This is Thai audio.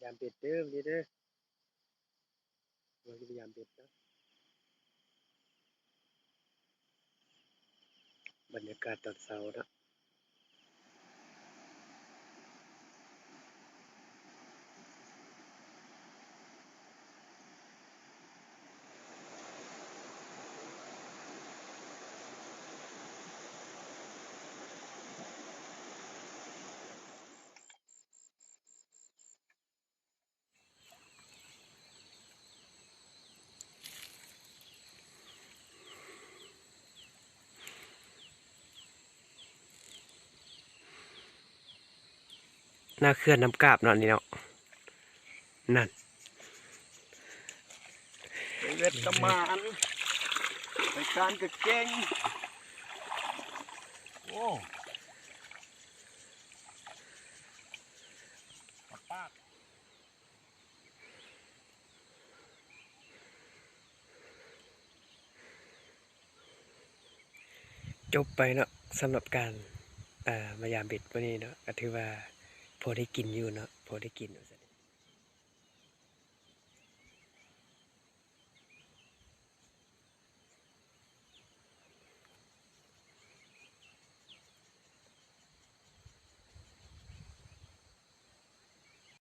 ามเป็ดเด้อนี่เด้อเราจะพยายามเป็ดนะบรรยากาศตอนเช้านะหน้าเขื่อนน้ำกาบเนาะนี่เนาะนั่นไปเวทกมานไปการกระเก่งโอ้ปากจบไปเนาะสำหรับการมายามเบ็ดวันนี้เนาะก็ถือว่าพอได้กินอยู่เนาะพอได้กิน